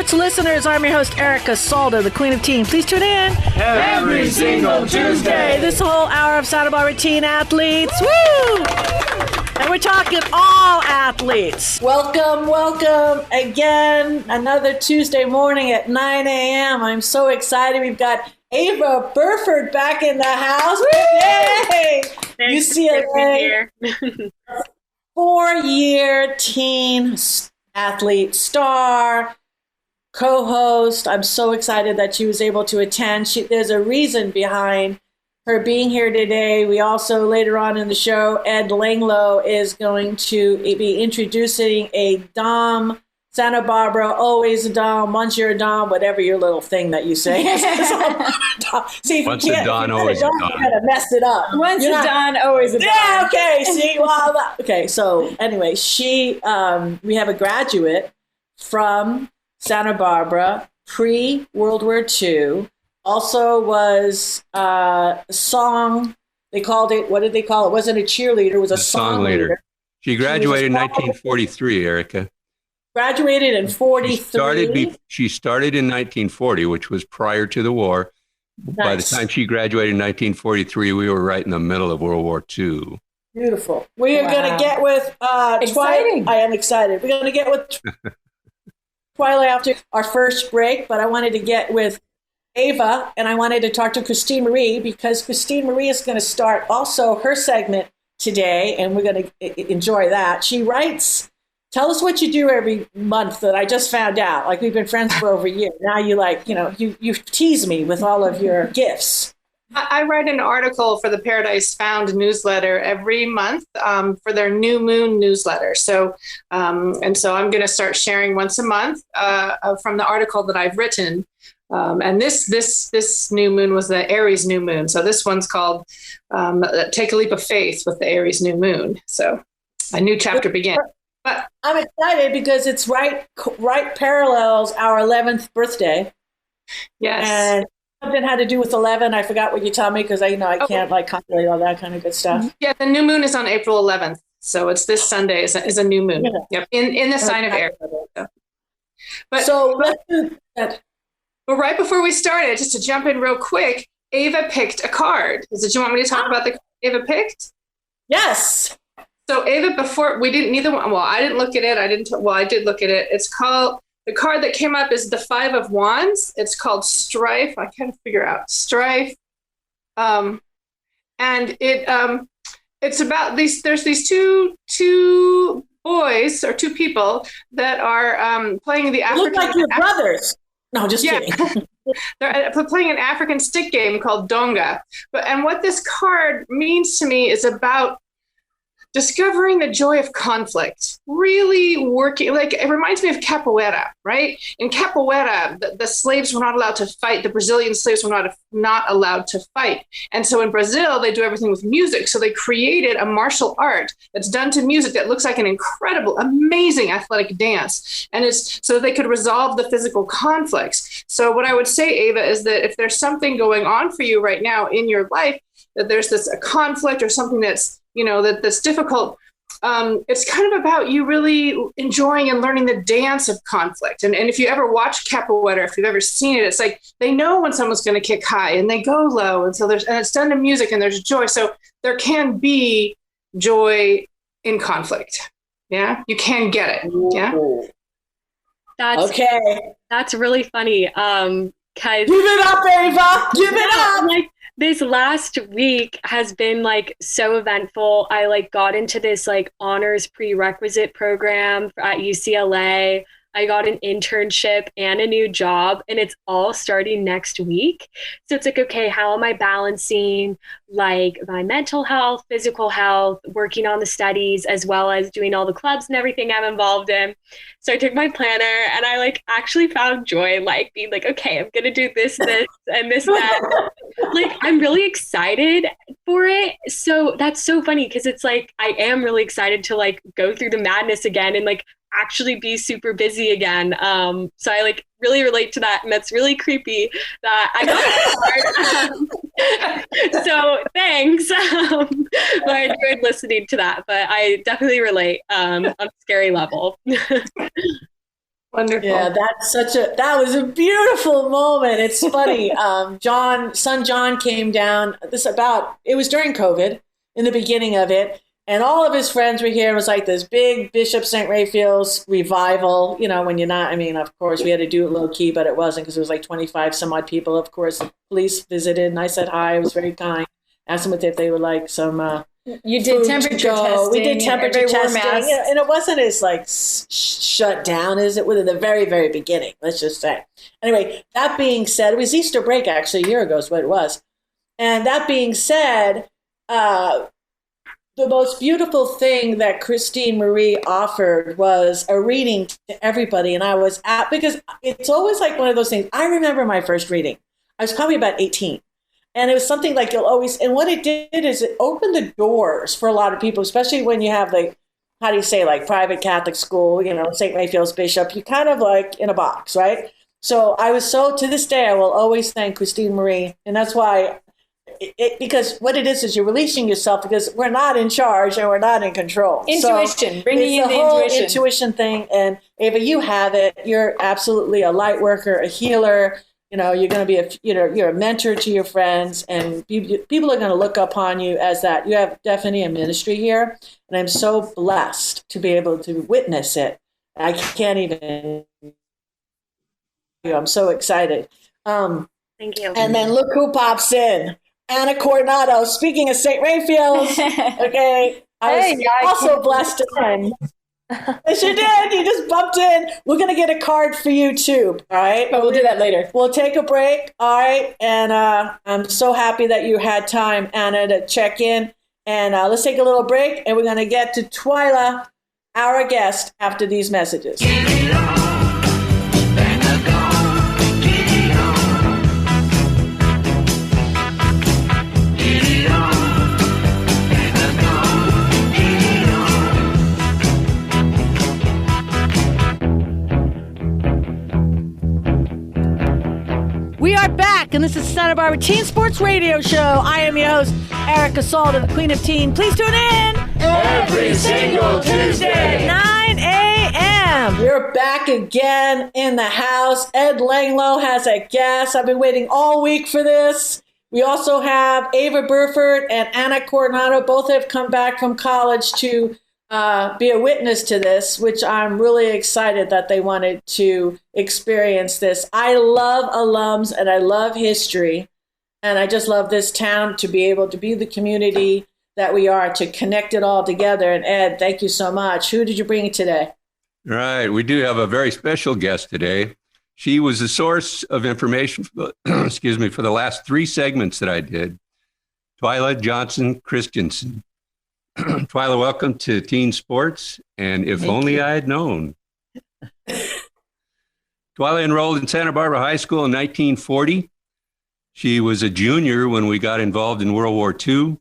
sports listeners. I'm your host, Erica Salda, the Queen of Teen. Please tune in every single Tuesday. This whole hour of Santa Barbara teen athletes. Woo! And we're talking all athletes. Welcome again. Another Tuesday morning at 9 a.m. I'm so excited. We've got Ava Burford back in the house. Yay! UCLA. 4-year teen athlete, star, co-host. I'm so excited that she was able to attend. There's a reason behind her being here today. We also, later on in the show, Ed Langlow is going to be introducing a Dom, Santa Barbara, always a Dom, once you're a Dom, whatever your little thing that you say. See, if once you a can't, Don, if always a Don, Don. you kind of messed it up. Once a Don, always a Don. Yeah, okay, see, well, okay, so anyway, we have a graduate from Santa Barbara, pre-World War II, also was a song, they called it, what did they call it? It wasn't a cheerleader, it was a song leader. She graduated in 1943, Erica. Graduated in 43. She started in 1940, which was prior to the war. Nice. By the time she graduated in 1943, we were right in the middle of World War II. Beautiful. We are going to get with Twilight. I am excited. We're going to get with Twilight after our first break, but I wanted to get with Ava, and I wanted to talk to Christine Marie because Christine Marie is going to start also her segment today, and we're going to enjoy that. She writes, tell us what you do every month that I just found out. Like, we've been friends for over a year. Now you tease me with all of your gifts. I write an article for the Paradise Found newsletter every month for their New Moon newsletter. So I'm going to start sharing once a month from the article that I've written. And this new moon was the Aries new moon. So this one's called Take a Leap of Faith with the Aries new moon. So a new chapter begins. But I'm excited because it's right parallels our 11th birthday. Yes. And something had to do with 11. I forgot what you told me because I can't calculate all that kind of good stuff. Yeah, the new moon is on April 11th. So it's this Sunday is a new moon. Yeah. Yep. In the sign of Aries. But let's do that. But right before we started, just to jump in real quick, Ava picked a card. Did you want me to talk about the card Ava picked? Yes. So Ava, before we didn't, neither one. Well, I didn't look at it. I did look at it. It's called, the card that came up is the 5 of Wands. It's called Strife. I can't figure out Strife. And it's about these. There's these two boys or two people that are playing the African. Look like your brothers. No, just kidding. They're playing an African stick game called Donga. And what this card means to me is about discovering the joy of conflict, really working, like it reminds me of capoeira, right? In capoeira, the slaves were not allowed to fight. The Brazilian slaves were not allowed to fight. And so in Brazil, they do everything with music. So they created a martial art that's done to music that looks like an incredible, amazing athletic dance. And it's so they could resolve the physical conflicts. So what I would say, Ava, is that if there's something going on for you right now in your life, that there's a conflict or something that's that's difficult. It's kind of about you really enjoying and learning the dance of conflict. And if you ever watch capoeira, if you've ever seen it, it's like they know when someone's going to kick high and they go low. And so it's done to music and there's joy. So there can be joy in conflict. Yeah, you can get it. Yeah. That's really funny. 'Cause give it up, Ava. Give it up. This last week has been so eventful. I got into this honors prerequisite program at UCLA. I got an internship and a new job, and it's all starting next week. So it's okay, how am I balancing my mental health, physical health, working on the studies, as well as doing all the clubs and everything I'm involved in. So I took my planner and I actually found joy in being okay, I'm gonna do this, and this, that. I'm really excited for it. So that's so funny because it's I am really excited to go through the madness again and actually be super busy again. So I really relate to that, and that's really creepy that I got that. So thanks. But I enjoyed listening to that, but I definitely relate on a scary level. Wonderful. Yeah, that was a beautiful moment. It's funny. Son John came down. It was during COVID in the beginning of it. And all of his friends were here. It was like this big Bishop St. Raphael's revival. When you're not, of course, we had to do it low key, but it wasn't because it was like 25 some odd people. Of course, the police visited and I said hi. It was very kind. Asked them if they would like some you did temperature testing. We did temperature testing. And it wasn't as like shut down as it was in the very, very beginning, let's just say. Anyway, that being said, it was Easter break actually a year ago is what it was. And that being said, the most beautiful thing that Christine Marie offered was a reading to everybody. And I was because it's always like one of those things. I remember my first reading. I was probably about 18. And it was something like and what it did is it opened the doors for a lot of people, especially when you have private Catholic school, St. Raphael's Bishop, you kind of like in a box, right? So to this day, I will always thank Christine Marie. And that's why because what it is you're releasing yourself because we're not in charge and we're not in control. Intuition, bringing in the whole intuition thing. And Ava, you have it. You're absolutely a light worker, a healer. You're going to be you're a mentor to your friends, and people are going to look upon you as that. You have definitely a ministry here, and I'm so blessed to be able to witness it. I can't even. I'm so excited. Thank you. And then look who pops in. Anna Coronado, speaking of St. Raphael's, okay, I was also blessed to find. Yes, you did. You just bumped in. We're going to get a card for you too, all right? But we'll do that later. We'll take a break, all right? And I'm so happy that you had time, Anna, to check in. And let's take a little break, and we're going to get to Twyla, our guest, after these messages. We are back, and this is Santa Barbara Teen Sports Radio Show. I am your host, Erica Salda, the Queen of Teen. Please tune in every single Tuesday, 9 a.m. We're back again in the house. Ed Langlow has a guest. I've been waiting all week for this. We also have Ava Burford and Anna Coronado. Both have come back from college to be a witness to this, which I'm really excited that they wanted to experience this. I love alums and I love history, and I just love this town to be able to be the community that we are, to connect it all together. And Ed, thank you so much. Who did you bring today? Right. We do have a very special guest today. She was the source of information for the last 3 segments that I did. Twyla Johnson Christensen. Twyla, welcome to Teen Sports, and if only I had known. Twyla enrolled in Santa Barbara High School in 1940. She was a junior when we got involved in World War II.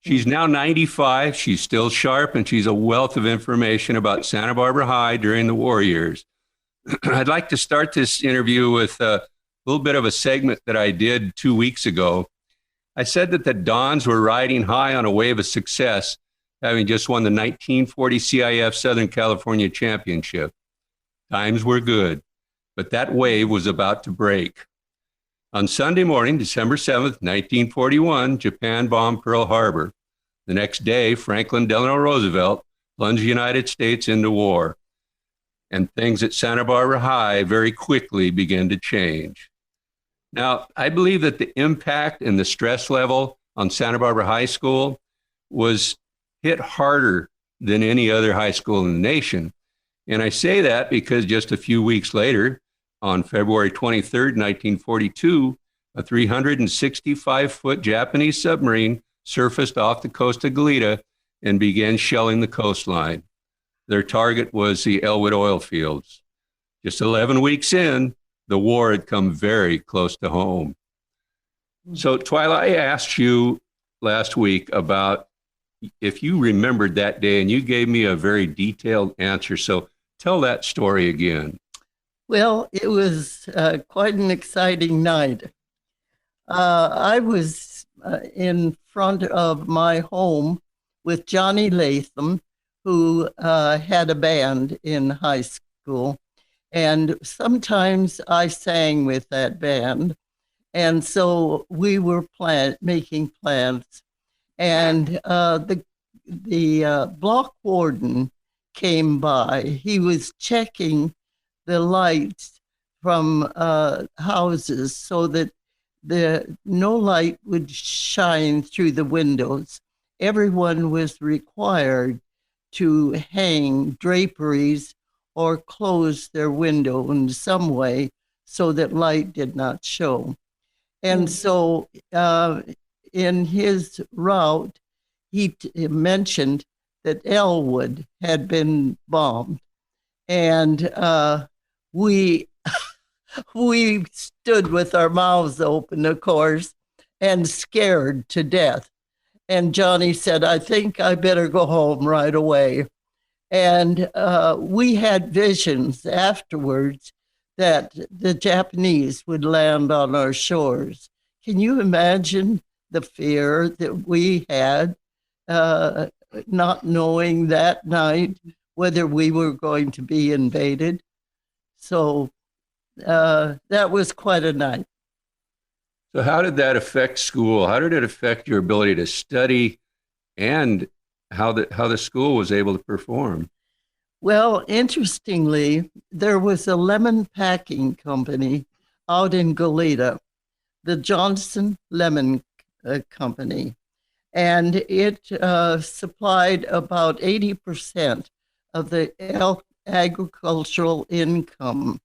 She's now 95. She's still sharp, and she's a wealth of information about Santa Barbara High during the war years. I'd like to start this interview with a little bit of a segment that I did 2 weeks ago. I said that the Dons were riding high on a wave of success, having just won the 1940 CIF Southern California Championship. Times were good, but that wave was about to break. On Sunday morning, December 7th, 1941, Japan bombed Pearl Harbor. The next day, Franklin Delano Roosevelt plunged the United States into war, and things at Santa Barbara High very quickly began to change. Now, I believe that the impact and the stress level on Santa Barbara High School was hit harder than any other high school in the nation. And I say that because just a few weeks later, on February 23rd, 1942, a 365-foot Japanese submarine surfaced off the coast of Goleta and began shelling the coastline. Their target was the Elwood oil fields. Just 11 weeks in, the war had come very close to home. So, Twyla, I asked you last week about if you remembered that day, and you gave me a very detailed answer. So tell that story again. Well, it was quite an exciting night. I was in front of my home with Johnny Latham, who had a band in high school. And sometimes I sang with that band. And so we were making plans. And the block warden came by. He was checking the lights from houses so that no light would shine through the windows. Everyone was required to hang draperies or close their window in some way so that light did not show. And so in his route, he mentioned that Elwood had been bombed. And we stood with our mouths open, of course, and scared to death. And Johnny said, I think I better go home right away. And we had visions afterwards that the Japanese would land on our shores. Can you imagine the fear that we had, not knowing that night whether we were going to be invaded? So that was quite a night. So how did that affect school? How did it affect your ability to study, and how the school was able to perform? Well, interestingly, there was a lemon packing company out in Goleta, the Johnson Lemon Company, and it supplied about 80% of the agricultural income.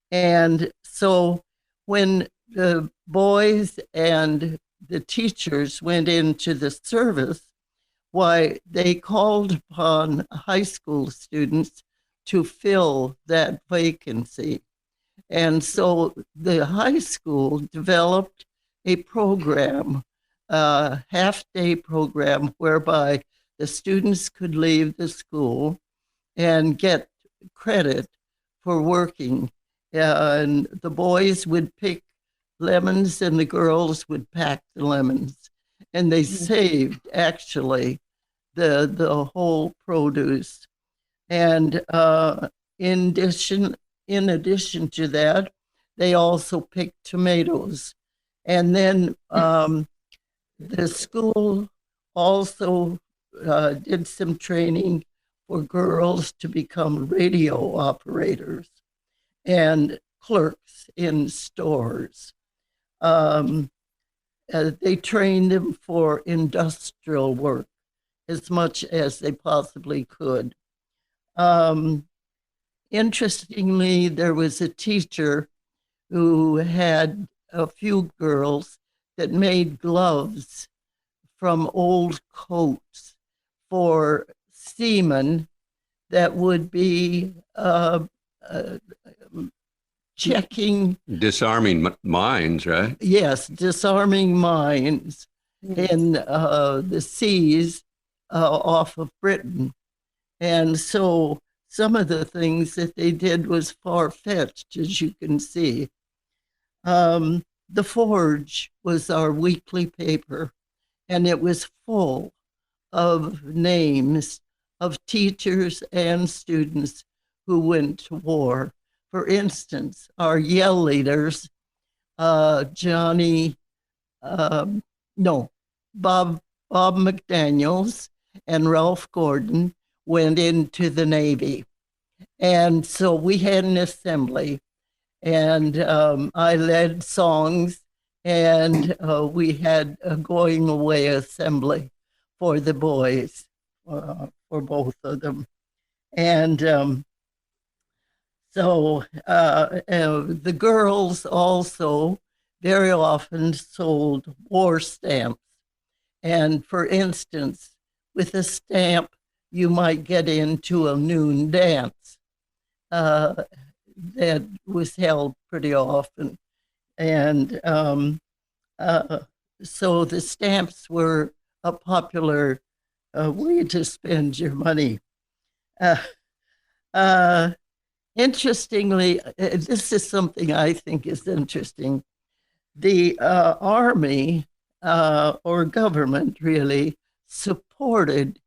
And so when the boys and the teachers went into the service, why, they called upon high school students to fill that vacancy. And so the high school developed a program, a half-day program, whereby the students could leave the school and get credit for working. And the boys would pick lemons and the girls would pack the lemons. And they saved, actually, the whole produce. And in addition to that, they also picked tomatoes. And then the school also did some training for girls to become radio operators and clerks in stores. They trained them for industrial work as much as they possibly could. Interestingly, there was a teacher who had a few girls that made gloves from old coats for seamen that would be checking. Disarming mines, right? Yes, disarming mines in the seas off of Britain. And so some of the things that they did was far-fetched, as you can see. The Forge was our weekly paper, and it was full of names of teachers and students who went to war. For instance, our Yell leaders, Bob McDaniels and Ralph Gordon, went into the Navy. And so we had an assembly, and I led songs, and we had a going away assembly for the boys, for both of them. And so the girls also very often sold war stamps. And for instance, with a stamp, you might get into a noon dance that was held pretty often. And so the stamps were a popular way to spend your money. Interestingly, this is something I think is interesting. The Army or government really supported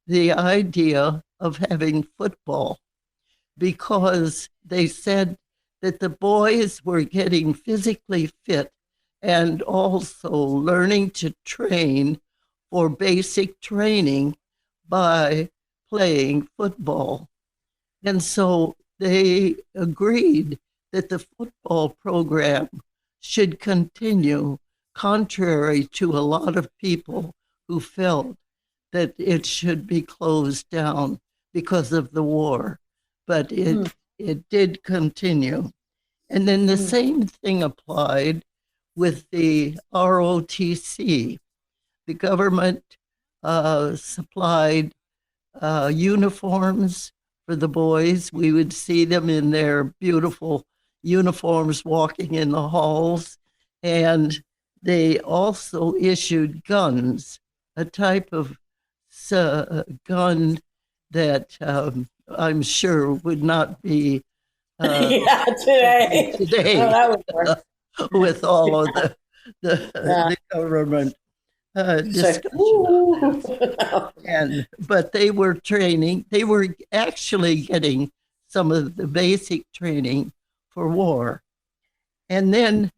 the idea of having football. because they said that the boys were getting physically fit and also learning to train for basic training by playing football. And so they agreed that the football program should continue, contrary to a lot of people who felt that it should be closed down because of the war. But it did continue. And then the same thing applied with the ROTC. The government supplied uniforms for the boys. We would see them in their beautiful uniforms walking in the halls. And they also issued guns, a type of gun that I'm sure would not be today. Today, that would work. With all of the government discussion. But they were training. They were actually getting some of the basic training for war. And then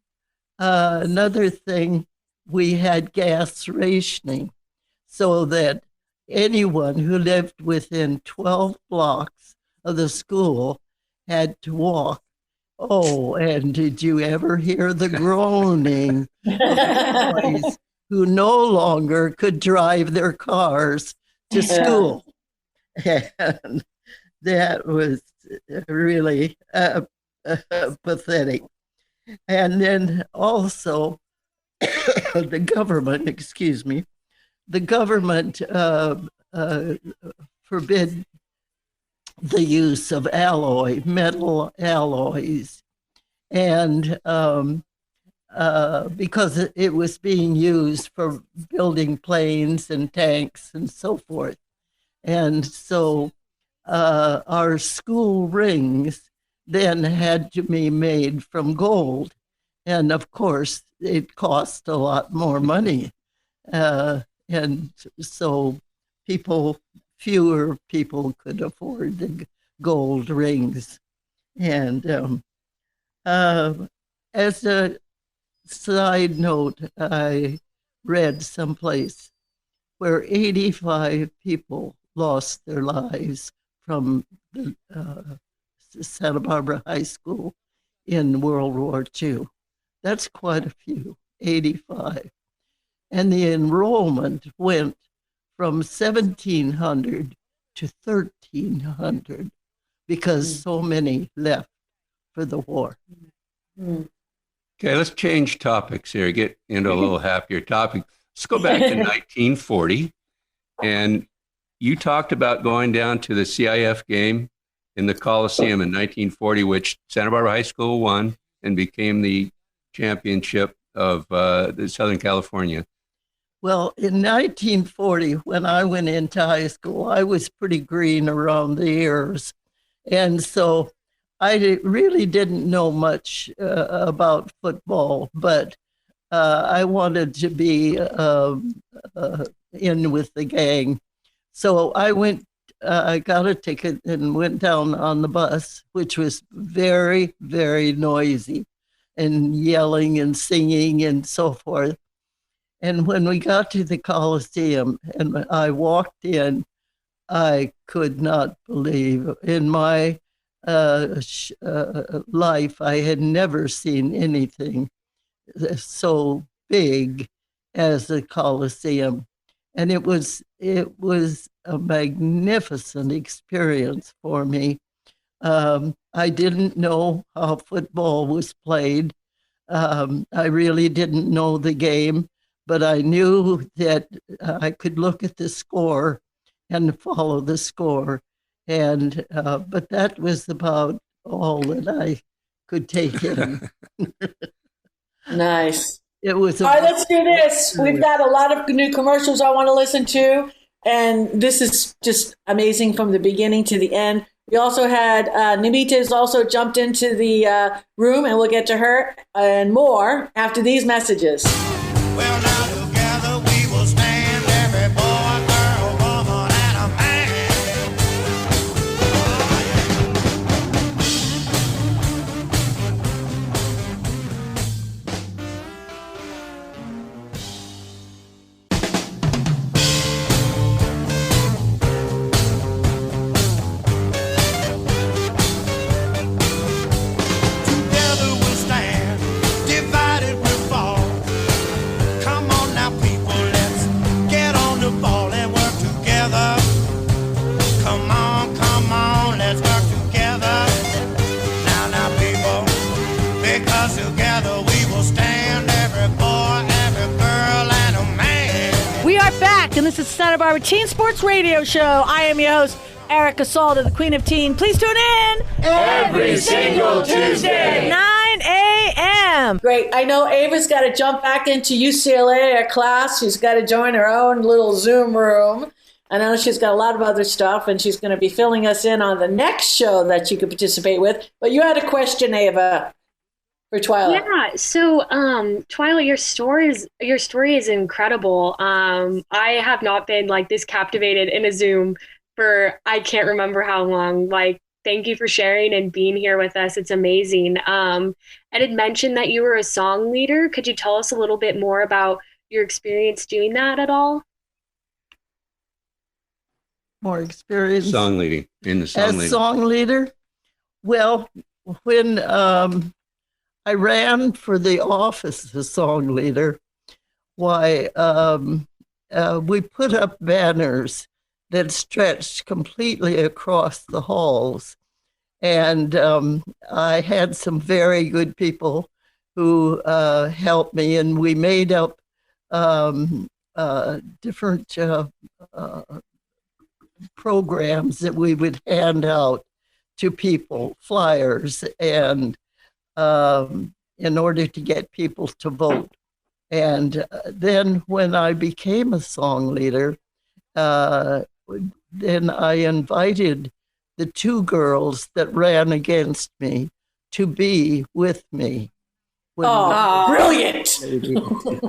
another thing, we had gas rationing, so that anyone who lived within 12 blocks of the school had to walk. Oh, and did you ever hear the groaning of boys who no longer could drive their cars to school? And that was really pathetic. And then also the government forbid the use of metal alloys, and because it was being used for building planes and tanks and so forth. And so our school rings then had to be made from gold. And of course, it cost a lot more money. And so fewer people could afford the gold rings. And as a side note, I read someplace where 85 people lost their lives from the Santa Barbara High School in World War II. That's quite a few, 85. And the enrollment went from 1,700 to 1,300 because so many left for the war. Okay, let's change topics here, get into a little happier topic. Let's go back to 1940. And you talked about going down to the CIF game in the Coliseum in 1940, which Santa Barbara High School won and became the championship of the Southern California. Well, in 1940, when I went into high school, I was pretty green around the ears. And so I really didn't know much about football, but I wanted to be in with the gang. So I got a ticket and went down on the bus, which was very, very noisy and yelling and singing and so forth. And when we got to the Coliseum and I walked in, I could not believe. In my life, I had never seen anything so big as the Coliseum. And it was a magnificent experience for me. I didn't know how football was played. I really didn't know the game. But I knew that I could look at the score and follow the score. And but that was about all that I could take in. Nice. It was all right, let's do this. We've got a lot of new commercials I want to listen to. And this is just amazing from the beginning to the end. We also had Namita's also jumped into the room, and we'll get to her and more after these messages. Well, now together we will stand, every boy, girl, woman, and a man. now people, let's get on the ball and work together. Come on, let's work together. Now people, because together we will stand, every boy, every girl, and a man. We are back, and this is Santa Barbara Teen Sports Radio Show. I am your host, Erica Salter, the Queen of Teen. Please tune in every single Tuesday, 9 a.m. Great. I know Ava's got to jump back into UCLA, her class. She's got to join her own little Zoom room. I know she's got a lot of other stuff, and she's going to be filling us in on the next show that you could participate with. But you had a question, Ava, for Twyla. Yeah. So, Twyla, your story is incredible. I have not been like this captivated in a Zoom for I can't remember how long. Like, thank you for sharing and being here with us. It's amazing. And it mentioned that you were a song leader. Could you tell us a little bit more about your experience doing that at all? More experience. Song leading, in the song as leading. Song leader? Well, when I ran for the office as song leader, why, we put up banners that stretched completely across the halls. And I had some very good people who helped me, and we made up different programs that we would hand out to people, flyers, and in order to get people to vote. And then when I became a song leader, then I invited the two girls that ran against me to be with me. Brilliant!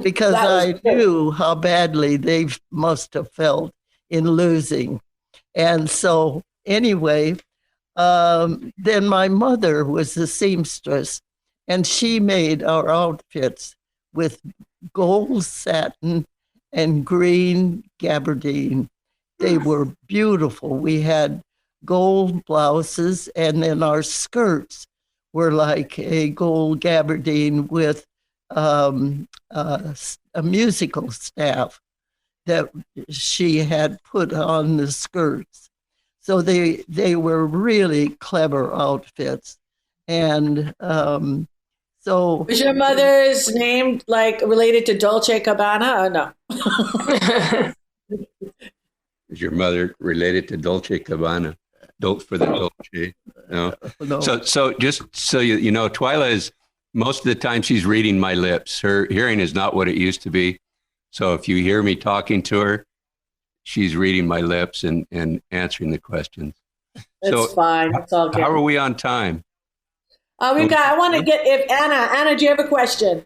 Because I knew how badly they must have felt in losing. And so anyway, then my mother was a seamstress, and she made our outfits with gold satin and green gabardine. They were beautiful. We had gold blouses, and then our skirts were like a gold gabardine with a musical staff that she had put on the skirts. So they were really clever outfits. And so... Was your mother's name like related to Dolce Gabbana or no? Is your mother related to Dolce Gabbana? For the Dolce? No. No. So just so you know, Twyla is, most of the time she's reading my lips. Her hearing is not what it used to be. So if you hear me talking to her, she's reading my lips and answering the questions. It's fine. It's all good. How are we on time? I want to get, if Anna, do you have a question?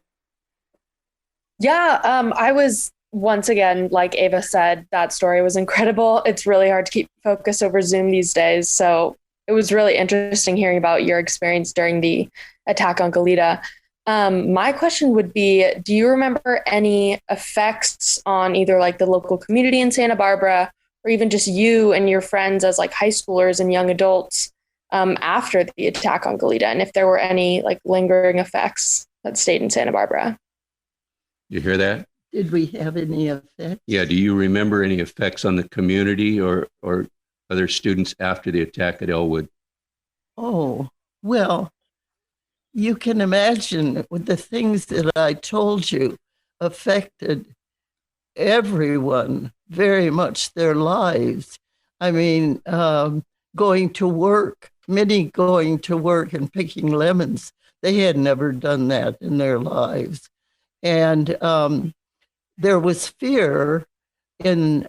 Yeah, I was, once again, like Ava said, that story was incredible. It's really hard to keep focus over Zoom these days. So it was really interesting hearing about your experience during the attack on Goleta. My question would be, do you remember any effects on either like the local community in Santa Barbara or even just you and your friends as like high schoolers and young adults after the attack on Goleta, and if there were any like lingering effects that stayed in Santa Barbara? You hear that? Did we have any effect? Yeah. Do you remember any effects on the community or other students after the attack at Elwood? Oh, well, you can imagine with the things that I told you affected everyone very much, their lives. I mean, going to work, many going to work and picking lemons. They had never done that in their lives. And there was fear in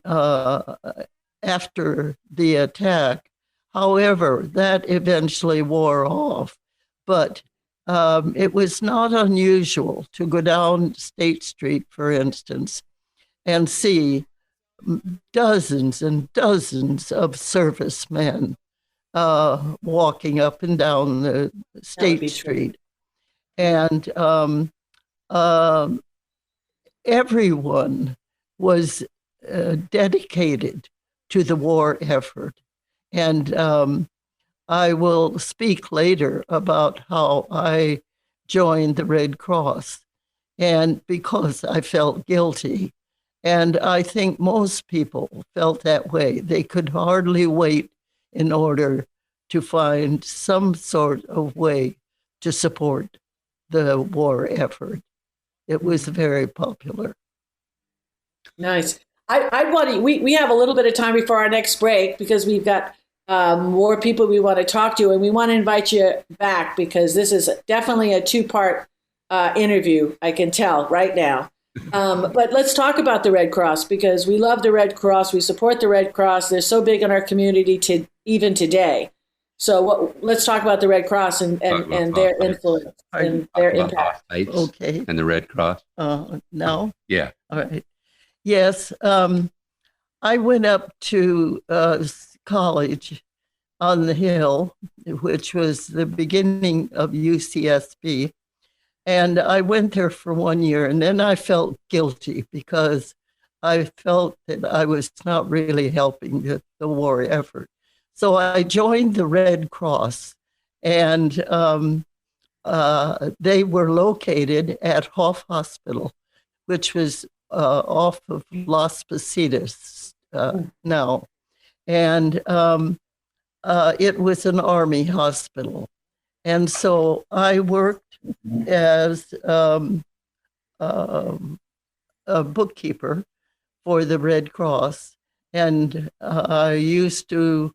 after the attack. However, that eventually wore off. But it was not unusual to go down State Street, for instance, and see dozens and dozens of servicemen walking up and down the State Street. And everyone was dedicated to the war effort. And I will speak later about how I joined the Red Cross and because I felt guilty. And I think most people felt that way. They could hardly wait in order to find some sort of way to support the war effort. It was very popular. Nice. I want to, we have a little bit of time before our next break because we've got more people we want to talk to, and we want to invite you back because this is definitely a two-part interview, I can tell right now. But let's talk about the Red Cross because we love the Red Cross. We support the Red Cross. They're so big in our community even today. So let's talk about the Red Cross and their influence and their impact. Okay. And the Red Cross? No? Yeah. All right. Yes. I went up to college on the Hill, which was the beginning of UCSB. And I went there for 1 year, and then I felt guilty because I felt that I was not really helping the war effort. So I joined the Red Cross, and they were located at Hoff Hospital, which was off of Las Positas now. And it was an Army hospital. And so I worked as a bookkeeper for the Red Cross. And I used to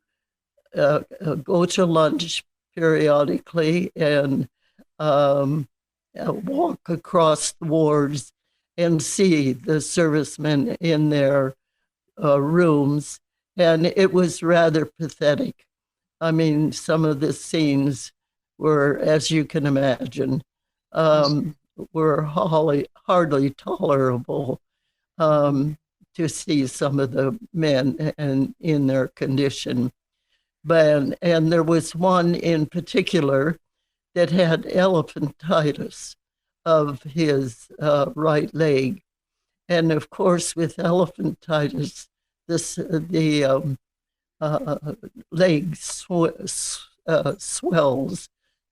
go to lunch periodically and walk across the wards and see the servicemen in their rooms. And it was rather pathetic. I mean, some of the scenes were, as you can imagine, were hardly tolerable to see some of the men and in their condition. And there was one in particular that had elephantitis of his right leg. And of course, with elephantitis, the leg swells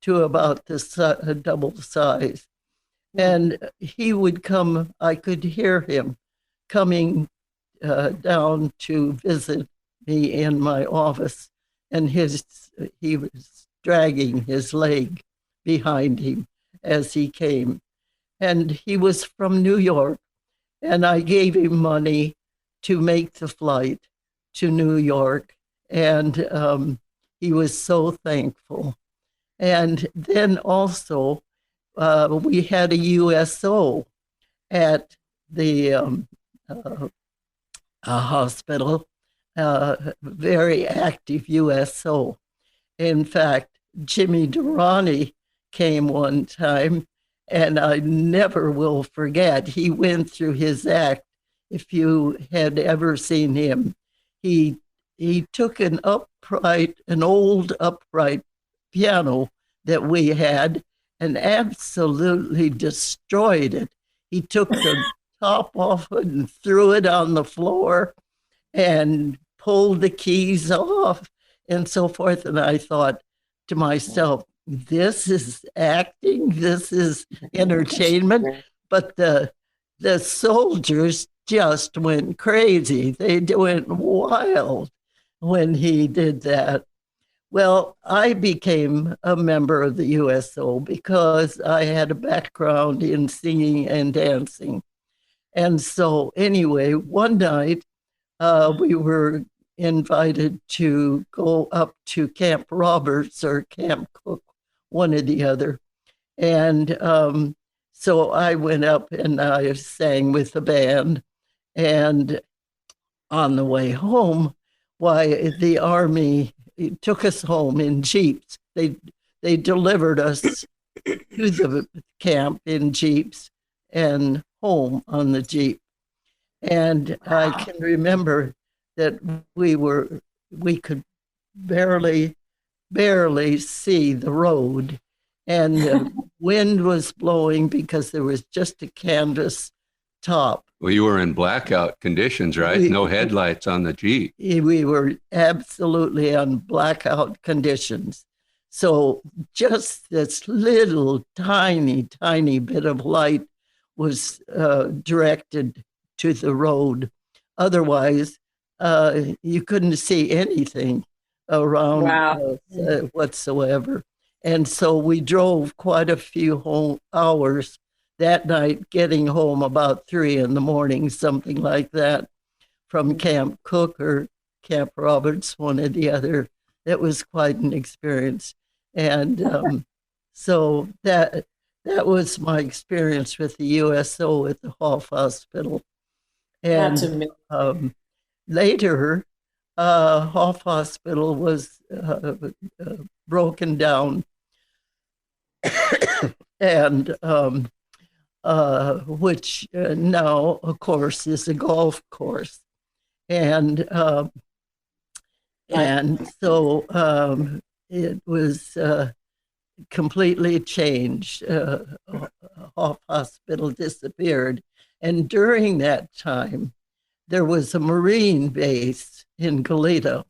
to about the double size. And he would come, I could hear him coming down to visit me in my office, and he was dragging his leg behind him as he came. And he was from New York, and I gave him money to make the flight to New York, and he was so thankful. And then also, we had a USO at the hospital, very active USO. In fact, Jimmy Durrani came one time, and I never will forget. He went through his act. If you had ever seen him, he took an old upright piano that we had and absolutely destroyed it. He took the top off it and threw it on the floor and pulled the keys off and so forth. And I thought to myself, this is acting, this is entertainment. But the soldiers just went crazy. They went wild when he did that. Well, I became a member of the USO because I had a background in singing and dancing. And so anyway, one night we were invited to go up to Camp Roberts or Camp Cook, one or the other. And so I went up and I sang with the band. And on the way home, the Army took us home in Jeeps. They delivered us to the camp in Jeeps and home on the Jeep. And I can remember that we could barely see the road, and the wind was blowing because there was just a canvas top. Well, you were in blackout conditions, right? No headlights on the Jeep. We were absolutely on blackout conditions. So just this little tiny bit of light was directed to the road. Otherwise, you couldn't see anything around whatsoever. And so we drove quite a few hours that night, getting home about 3 a.m, something like that, from Camp Cook or Camp Roberts, one or the other. That was quite an experience. And so that was my experience with the USO at the Hoff Hospital. And later, Hoff Hospital was broken down, and which now, of course, is a golf course. And so it was completely changed. Hoff Hospital disappeared. And during that time, there was a Marine base in Goleta.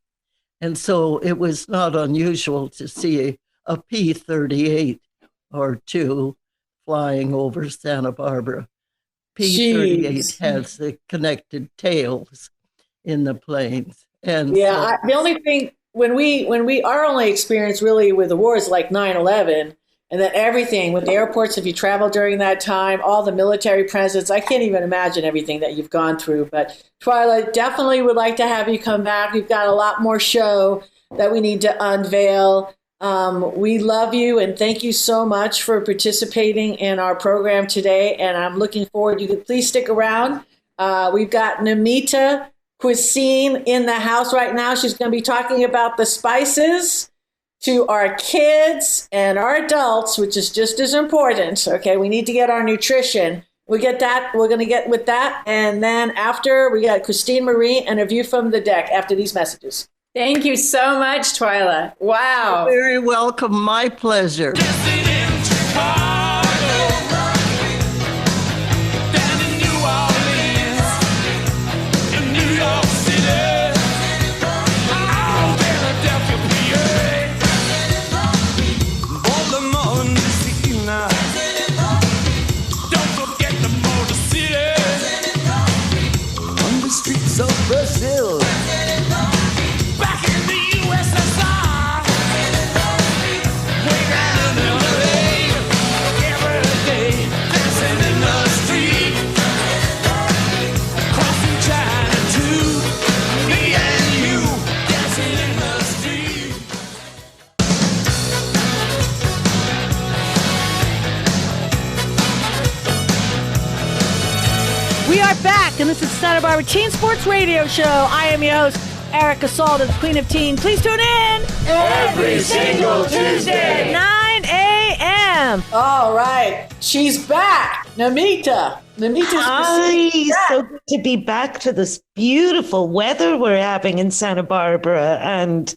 And so it was not unusual to see a P-38 or 2 flying over Santa Barbara. P-38 has the connected tails in the planes. And the only thing, our only experience really with the war is like 9/11, and then everything with the airports, if you travel during that time, all the military presence, I can't even imagine everything that you've gone through. But Twyla, definitely would like to have you come back. We've got a lot more show that we need to unveil. We love you and thank you so much for participating in our program today. And I'm looking forward. You could please stick around. We've got Namita Cuisine in the house right now. She's going to be talking about the spices to our kids and our adults, which is just as important. Okay, we need to get our nutrition. We get that. We're going to get with that. And then after, we got Christine Marie and a view from the deck after these messages. Thank you so much, Twyla. Wow. You're very welcome. My pleasure. Brazil. Back in the USSR. Way down in LA. Every day, dancing in the street. Crossing China too. Me and you, dancing in the street. We are back, and this is Santa Barbara Teen Sports Radio Show. I am your host, Erica Salda, the Queen of Teen. Please tune in every single Tuesday, 9 a.m. All right, she's back, Namita. Hi, so good to be back to this beautiful weather we're having in Santa Barbara and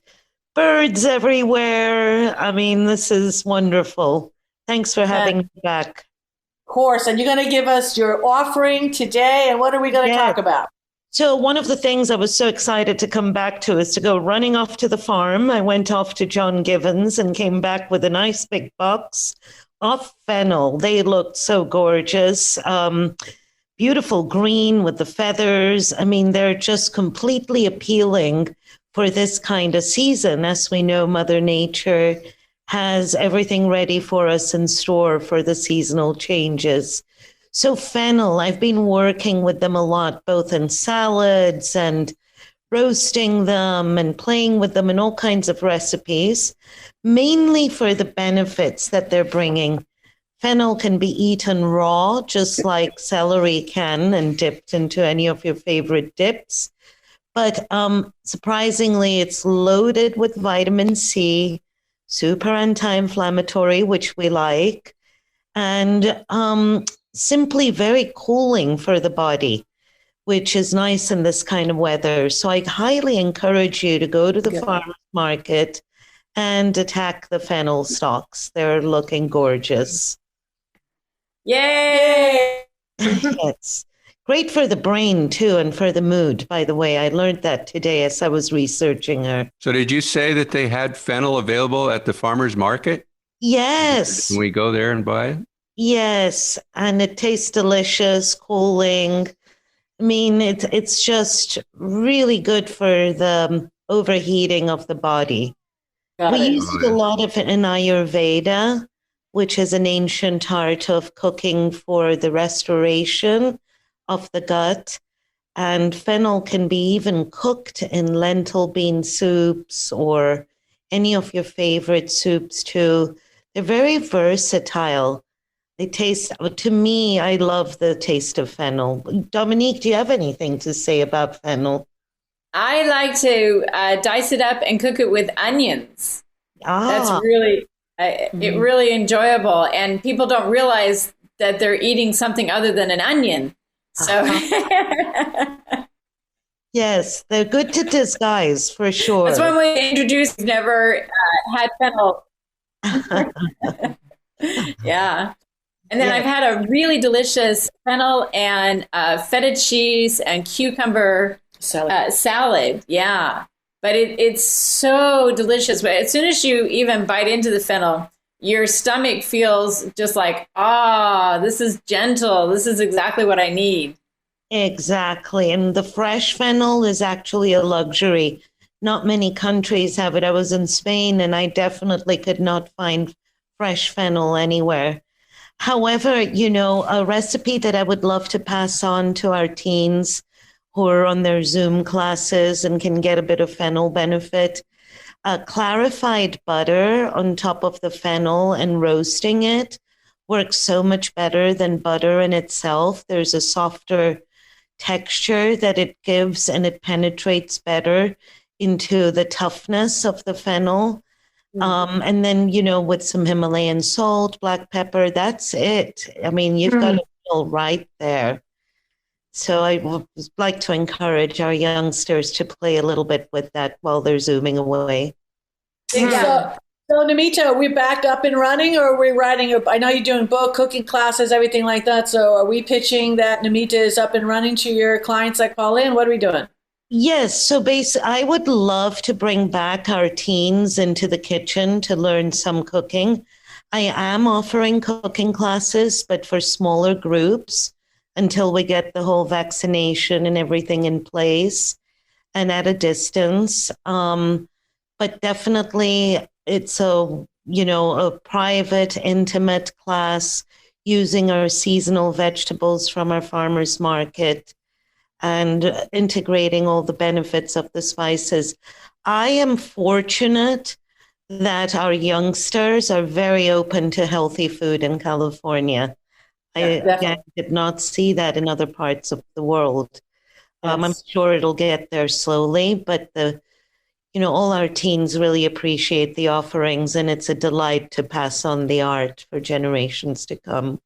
birds everywhere. I mean, this is wonderful. Thanks for having me back. Of course, and you're going to give us your offering today, and what are we going to talk about? So one of the things I was so excited to come back to is to go running off to the farm. I went off to John Givens and came back with a nice big box of fennel. They looked so gorgeous, beautiful green with the feathers. I mean, they're just completely appealing for this kind of season. As we know, Mother Nature has everything ready for us in store for the seasonal changes. So fennel, I've been working with them a lot, both in salads and roasting them and playing with them in all kinds of recipes, mainly for the benefits that they're bringing. Fennel can be eaten raw, just like celery can, and dipped into any of your favorite dips. But surprisingly, it's loaded with vitamin C, super anti-inflammatory, which we like, and simply very cooling for the body, which is nice in this kind of weather. So I highly encourage you to go to the farmer's market and attack the fennel stalks. They're looking gorgeous. Yay! Yes. Great for the brain, too, and for the mood, by the way. I learned that today as I was researching her. So did you say that they had fennel available at the farmer's market? Yes. Can we go there and buy it? Yes, and it tastes delicious, cooling. I mean, it's just really good for the overheating of the body. We use it a lot of in Ayurveda, which is an ancient art of cooking for the restoration of the gut. And fennel can be even cooked in lentil bean soups or any of your favorite soups too. They're very versatile. They taste, to me, I love the taste of fennel. Dominique, do you have anything to say about fennel? I like to dice it up and cook it with onions. That's really, it really enjoyable. And people don't realize that they're eating something other than an onion. So, yes, they're good to disguise for sure. That's when we introduced, never had fennel. Yeah. And then I've had a really delicious fennel and feta cheese and cucumber salad. Yeah. But it's so delicious. But as soon as you even bite into the fennel, your stomach feels just like, this is gentle. This is exactly what I need. Exactly. And the fresh fennel is actually a luxury. Not many countries have it. I was in Spain and I definitely could not find fresh fennel anywhere. However, a recipe that I would love to pass on to our teens who are on their Zoom classes and can get a bit of fennel benefit, clarified butter on top of the fennel and roasting it works so much better than butter in itself. There's a softer texture that it gives and it penetrates better into the toughness of the fennel. And then, with some Himalayan salt, black pepper, that's it. I mean, you've got it all right there. So I would like to encourage our youngsters to play a little bit with that while they're Zooming away. So Namita, are we back up and running, or are we writing? I know you're doing book, cooking classes, everything like that. So are we pitching that Namita is up and running to your clients that call in? What are we doing? Yes. So I would love to bring back our teens into the kitchen to learn some cooking. I am offering cooking classes, but for smaller groups until we get the whole vaccination and everything in place and at a distance. But definitely it's a private, intimate class using our seasonal vegetables from our farmers market and integrating all the benefits of the spices. I am fortunate that our youngsters are very open to healthy food in California. I did not see that in other parts of the world. Yes. I'm sure it'll get there slowly, but all our teens really appreciate the offerings, and it's a delight to pass on the art for generations to come.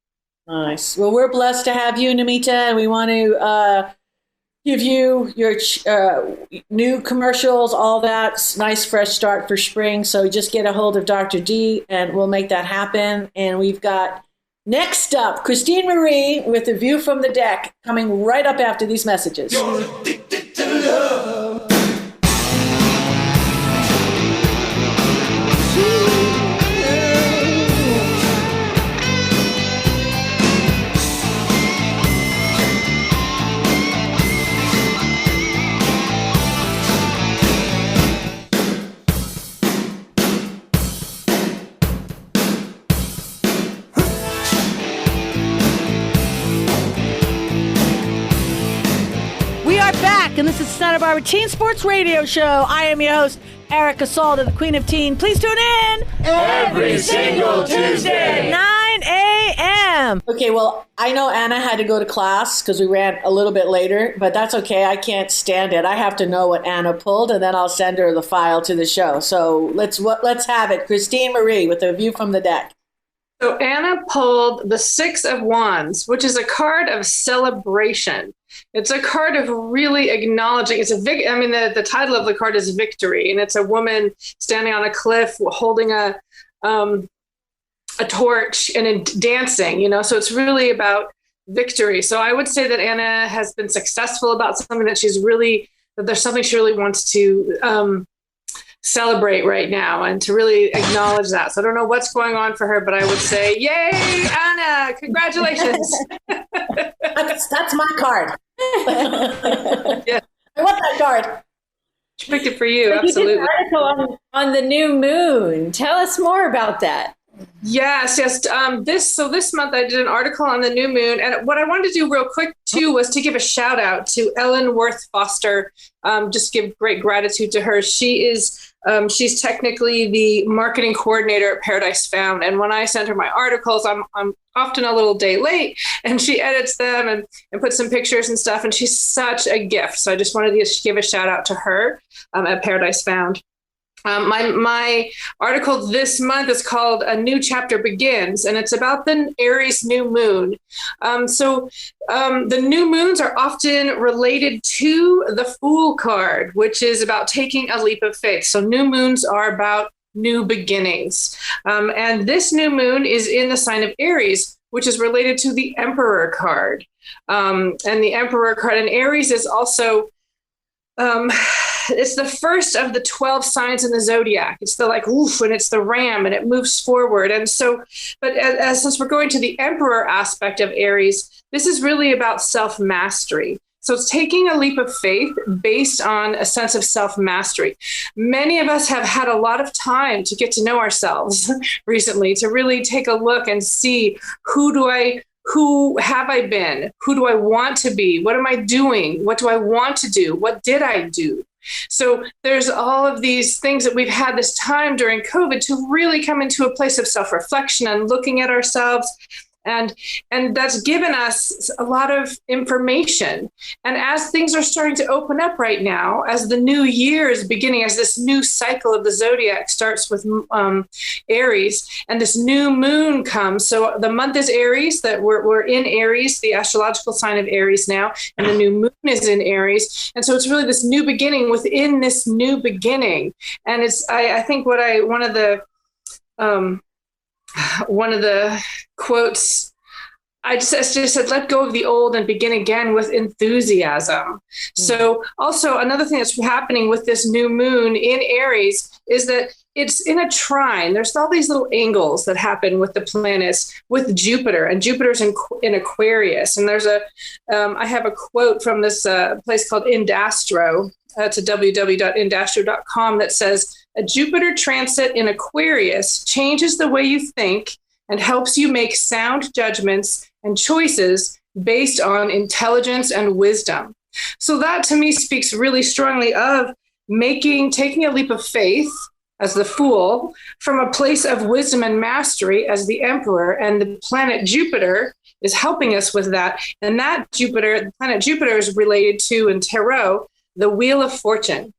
Nice. Well, we're blessed to have you, Namita, and we want to give you your new commercials, all that nice fresh start for spring. So just get a hold of Dr. D and we'll make that happen. And we've got next up Christine Marie with The View from the Deck coming right up after these messages. You're addicted to love. And this is Santa Barbara Teen Sports Radio Show. I am your host, Erica Salda, the Queen of Teen. Please tune in every single Tuesday, 9 a.m. Okay, well, I know Anna had to go to class because we ran a little bit later, but that's okay. I can't stand it. I have to know what Anna pulled, and then I'll send her the file to the show. So let's have it. Christine Marie with The View from the Deck. So Anna pulled the Six of Wands, which is a card of celebration. It's a card of really acknowledging. The title of the card is Victory, and it's a woman standing on a cliff holding a torch and dancing. So it's really about victory. So I would say that Anna has been successful about something that there's something she really wants to celebrate right now and to really acknowledge that. So I don't know what's going on for her, but I would say, yay, Anna, congratulations. That's my card. Yeah. I want that card. She picked it for you, So absolutely. you did an article on the new moon. Tell us more about that. Yes. This month I did an article on the new moon, and what I wanted to do real quick too was to give a shout out to Ellen Worth Foster. Just give great gratitude to her. She's technically the marketing coordinator at Paradise Found, and when I send her my articles, I'm often a little day late, and she edits them and puts some pictures and stuff, and she's such a gift. So I just wanted to give a shout out to her at Paradise Found. My article this month is called A New Chapter Begins, and it's about the Aries new moon. The new moons are often related to the Fool card, which is about taking a leap of faith. So new moons are about new beginnings. And this new moon is in the sign of Aries, which is related to the Emperor card. And the Emperor card in Aries is also it's the first of the 12 signs in the zodiac. It's the and it's the ram, and it moves forward. And so, but since we're going to the Emperor aspect of Aries, this is really about self-mastery. So it's taking a leap of faith based on a sense of self-mastery. Many of us have had a lot of time to get to know ourselves recently, to really take a look and see who have I been? Who do I want to be? What am I doing? What do I want to do? What did I do? So there's all of these things that we've had this time during COVID to really come into a place of self-reflection and looking at ourselves. And that's given us a lot of information. And as things are starting to open up right now, as the new year is beginning, as this new cycle of the zodiac starts with Aries, and this new moon comes. So the month is Aries, that we're in Aries, the astrological sign of Aries now, and the new moon is in Aries. And so it's really this new beginning within this new beginning. And I think one of the quotes, I just said, let go of the old and begin again with enthusiasm. So also another thing that's happening with this new moon in Aries is that it's in a trine. There's all these little angles that happen with the planets, with Jupiter, and Jupiter's in Aquarius. And I have a quote from this place called Indastro. It's a www.indastro.com that says, a Jupiter transit in Aquarius changes the way you think and helps you make sound judgments and choices based on intelligence and wisdom. So that to me speaks really strongly of taking a leap of faith as the Fool from a place of wisdom and mastery as the Emperor, and the planet Jupiter is helping us with that. And that the planet Jupiter is related to, in Tarot, the Wheel of Fortune.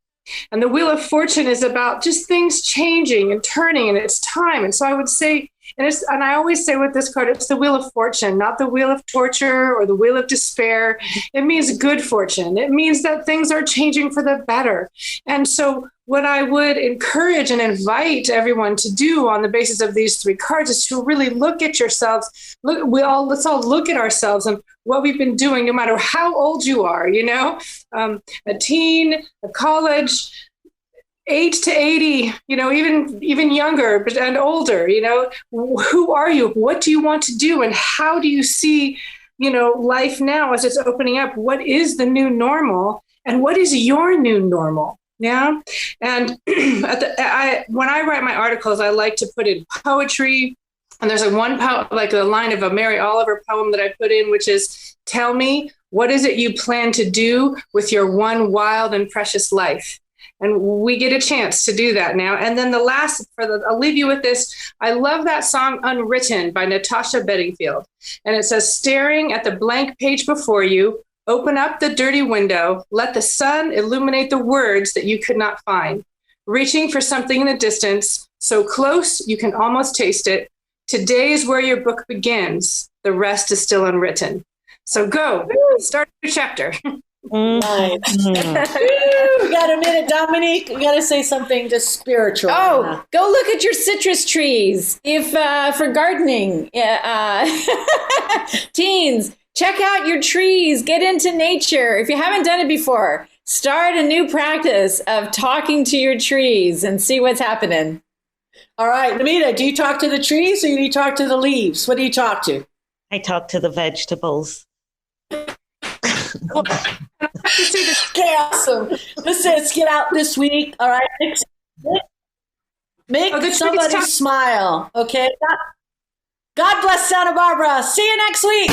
And the Wheel of Fortune is about just things changing and turning, and it's time. And so I would say, and I always say with this card, it's the Wheel of Fortune, not the Wheel of Torture or the Wheel of Despair. It means good fortune. It means that things are changing for the better. And so what I would encourage and invite everyone to do on the basis of these three cards is to really look at yourselves. Let's all look at ourselves and what we've been doing, no matter how old you are, a teen, a college, 8 to 80, even younger and older, who are you? What do you want to do? And how do you see, life now as it's opening up? What is the new normal? And what is your new normal? Yeah. And when I write my articles, I like to put in poetry. And there's a line of a Mary Oliver poem that I put in, which is, tell me, what is it you plan to do with your one wild and precious life? And we get a chance to do that now. And then I'll leave you with this. I love that song Unwritten by Natasha Bedingfield. And it says, staring at the blank page before you, open up the dirty window, let the sun illuminate the words that you could not find. Reaching for something in the distance, so close you can almost taste it. Today is where your book begins. The rest is still unwritten. So go, start a new chapter. Nice. We got a minute, Dominique. We got to say something just spiritual. Oh, go look at your citrus trees. If for gardening, teens, check out your trees. Get into nature. If you haven't done it before, Start a new practice of talking to your trees and see what's happening. All right, Namita, do you talk to the trees or do you talk to the leaves? What do you talk to? I talk to the vegetables. Okay, awesome. Let's get out this week. All right, make somebody smile. Okay. God bless Santa Barbara. See you next week.